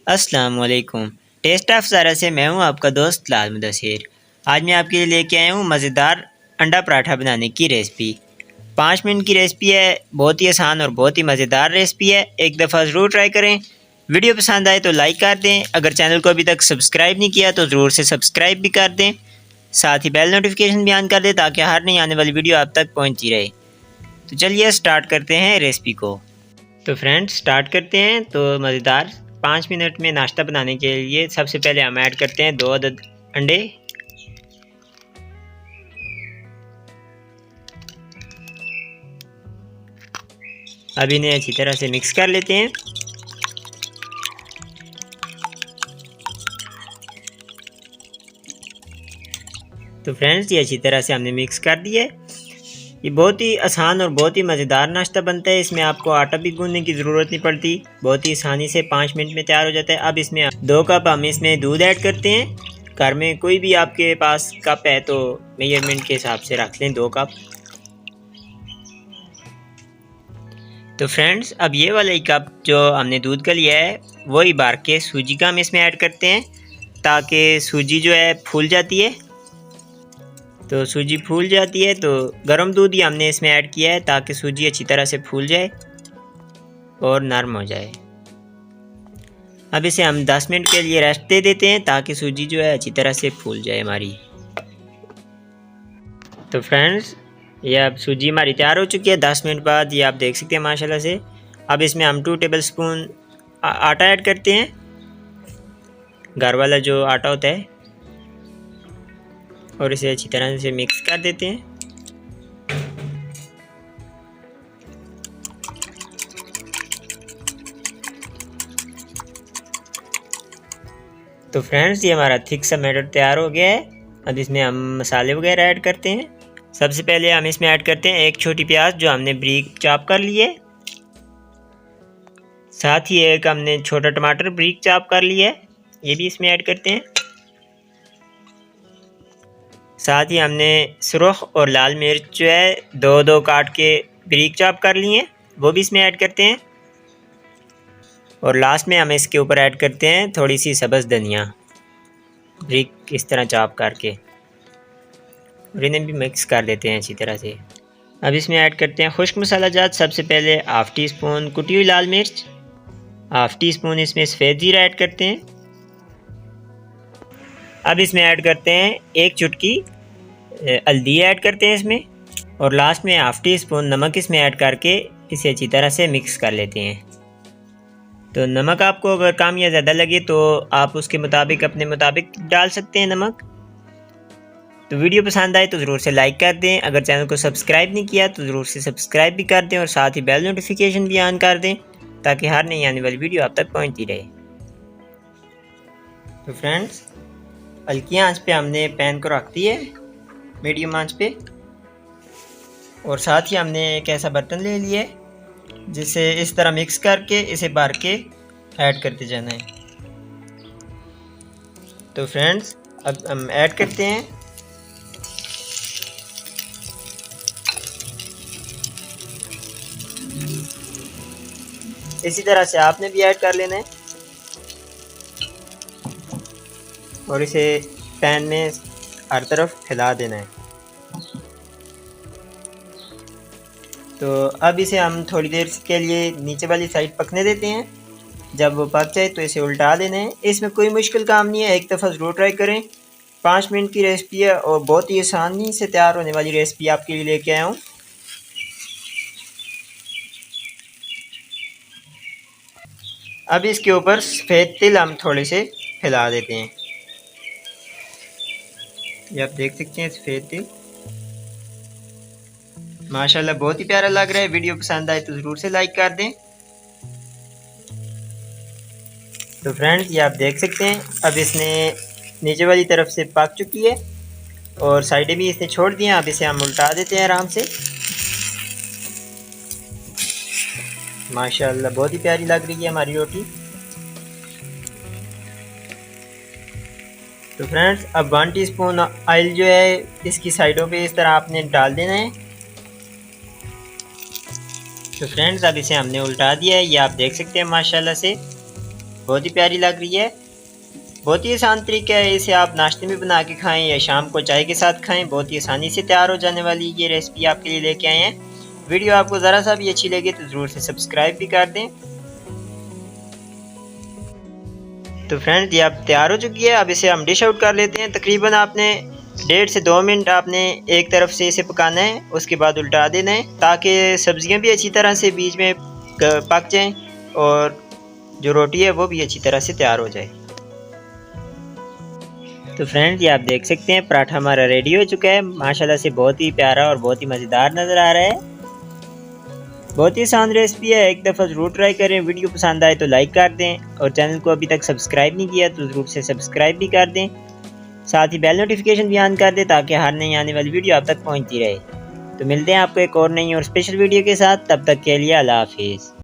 अस्सलाम वालेकुम। Test of Zaara से मैं हूं आपका दोस्त लाल मुदस्सिर। आज मैं आपके लिए लेके आया हूं मज़ेदार अंडा पराठा बनाने की रेसिपी। 5 मिनट की रेसिपी है, बहुत ही आसान और बहुत ही मज़ेदार रेसिपी है। एक दफ़ा ज़रूर ट्राई करें। वीडियो पसंद आए तो लाइक कर दें। अगर चैनल को अभी तक सब्सक्राइब नहीं किया तो ज़रूर से सब्सक्राइब भी कर दें। साथ ही बेल नोटिफिकेशन भी ऑन कर दें ताकि हर नई आने वाली वीडियो आप तक पहुँचती रहे। तो चलिए स्टार्ट करते हैं रेसिपी को। तो फ्रेंड्स स्टार्ट करते हैं। तो मज़ेदार 5 मिनट में नाश्ता बनाने के लिए सबसे पहले हम ऐड करते हैं 2 अदद अंडे। अब इन्हें अच्छी तरह से मिक्स कर लेते हैं। तो फ्रेंड्स ये अच्छी तरह से हमने मिक्स कर दिया है। ये बहुत ही आसान और बहुत ही मज़ेदार नाश्ता बनता है। इसमें आपको आटा भी गूंदने की ज़रूरत नहीं पड़ती, बहुत ही आसानी से 5 मिनट में तैयार हो जाता है। अब इसमें 2 कप हम इसमें दूध ऐड करते हैं। घर में कोई भी आपके पास कप है तो मेजरमेंट के हिसाब से रख लें 2 कप। तो फ्रेंड्स अब ये वाला ही कप जो हमने दूध का लिया है वही बार के सूजी का हम इसमें ऐड करते हैं ताकि सूजी जो है फूल जाती है। तो सूजी फूल जाती है तो गर्म दूध ही हमने इसमें ऐड किया है ताकि सूजी अच्छी तरह से फूल जाए और नरम हो जाए। अब इसे हम 10 मिनट के लिए रेस्ट दे देते हैं ताकि सूजी जो है अच्छी तरह से फूल जाए हमारी। तो फ्रेंड्स ये अब सूजी हमारी तैयार हो चुकी है 10 मिनट बाद। ये आप देख सकते हैं माशाल्लाह से। अब इसमें हम 2 टेबलस्पून आटा ऐड करते हैं, घर वाला जो आटा होता है, और इसे अच्छी तरह से मिक्स कर देते हैं। तो फ्रेंड्स ये हमारा थिक सा बैटर तैयार हो गया है। अब इसमें हम मसाले वगैरह ऐड करते हैं। सबसे पहले हम इसमें ऐड करते हैं 1 छोटी प्याज जो हमने बारीक चॉप कर ली है। साथ ही एक हमने छोटा टमाटर बारीक चॉप कर लिया है, ये भी इसमें ऐड करते हैं। साथ ही हमने सुरख और लाल मिर्च जो है 2-2 काट के बारीक चॉप कर लिए हैं, वो भी इसमें ऐड करते हैं। और लास्ट में हम इसके ऊपर ऐड करते हैं थोड़ी सी सब्ज़ धनिया बारीक इस तरह चॉप करके, और इन्हें भी मिक्स कर देते हैं अच्छी तरह से। अब इसमें ऐड करते हैं खुश्क मसाला जात। सबसे पहले 1/2 टीस्पून कुटी हुई लाल मिर्च, 1/2 टीस्पून इसमें सफ़ेद जीरा ऐड करते हैं। अब इसमें ऐड करते हैं 1 चुटकी हल्दी ऐड करते हैं इसमें, और लास्ट में 1/2 टीस्पून नमक इसमें ऐड करके इसे अच्छी तरह से मिक्स कर लेते हैं। तो नमक आपको अगर कम या ज़्यादा लगे तो आप उसके मुताबिक अपने मुताबिक डाल सकते हैं नमक। तो वीडियो पसंद आए तो ज़रूर से लाइक कर दें। अगर चैनल को सब्सक्राइब नहीं किया तो ज़रूर से सब्सक्राइब भी कर दें, और साथ ही बेल नोटिफिकेशन भी ऑन कर दें ताकि हर नई आने वाली वीडियो आप तक पहुंचती रहे। तो फ्रेंड्स हल्की आंच पे हमने पैन को रख दिया है, मीडियम आंच पे, और साथ ही हमने एक ऐसा बर्तन ले लिया है जिसे इस तरह मिक्स करके इसे भर के ऐड करते जाना है। तो फ्रेंड्स अब हम ऐड करते हैं। इसी तरह से आपने भी ऐड कर लेना है और इसे पैन में हर तरफ फैला देना है। तो अब इसे हम थोड़ी देर के लिए नीचे वाली साइड पकने देते हैं। जब वो पक जाए तो इसे उल्टा देना है। इसमें कोई मुश्किल काम नहीं है, एक दफ़ा ज़रूर ट्राई करें। 5 मिनट की रेसिपी है और बहुत ही आसानी से तैयार होने वाली रेसिपी आपके लिए लेके आया हूँ। अब इसके ऊपर सफ़ेद तिल हम थोड़े से फैला देते हैं। ये आप देख सकते हैं सफ़ेद तिल माशाल्लाह बहुत ही प्यारा लग रहा है। वीडियो पसंद आए तो ज़रूर से लाइक कर दें। तो फ्रेंड्स ये आप देख सकते हैं अब इसने नीचे वाली तरफ से पक चुकी है और साइडें भी इसने छोड़ दी हैं। अब इसे हम उल्टा देते हैं आराम से। माशाल्लाह बहुत ही प्यारी लग रही है हमारी रोटी। तो फ्रेंड्स अब 1 टीस्पून ऑयल जो है इसकी साइडों पे इस तरह आपने डाल देना है। तो फ्रेंड्स अब इसे हमने उल्टा दिया है, ये आप देख सकते हैं माशाल्लाह से। बहुत ही प्यारी लग रही है। बहुत ही आसान तरीका है, इसे आप नाश्ते में बना के खाएं या शाम को चाय के साथ खाएं। बहुत ही आसानी से तैयार हो जाने वाली ये रेसिपी आपके लिए लेके आए हैं। वीडियो आपको ज़रा सा भी अच्छी लगे तो ज़रूर से सब्सक्राइब भी कर दें। तो फ्रेंड्स ये अब तैयार हो चुकी है। अब इसे हम डिश आउट कर लेते हैं। तकरीबन आपने 1.5 से 2 मिनट आपने एक तरफ से इसे पकाना है, उसके बाद उल्टा देना है ताकि सब्जियां भी अच्छी तरह से बीच में पक जाएं और जो रोटी है वो भी अच्छी तरह से तैयार हो जाए। तो फ्रेंड्स ये आप देख सकते हैं पराठा हमारा रेडी हो चुका है। माशाल्लाह से बहुत ही प्यारा और बहुत ही मज़ेदार नज़र आ रहा है। बहुत ही आसान रेसिपी है, एक दफ़ा ज़रूर ट्राई करें। वीडियो पसंद आए तो लाइक कर दें और चैनल को अभी तक सब्सक्राइब नहीं किया तो ज़रूर से सब्सक्राइब भी कर दें। साथ ही बेल नोटिफिकेशन भी ऑन कर दें ताकि हर नई आने वाली वीडियो आप तक पहुंचती रहे। तो मिलते हैं आपको एक और नई और स्पेशल वीडियो के साथ, तब तक के लिए अल्लाह हाफिज़।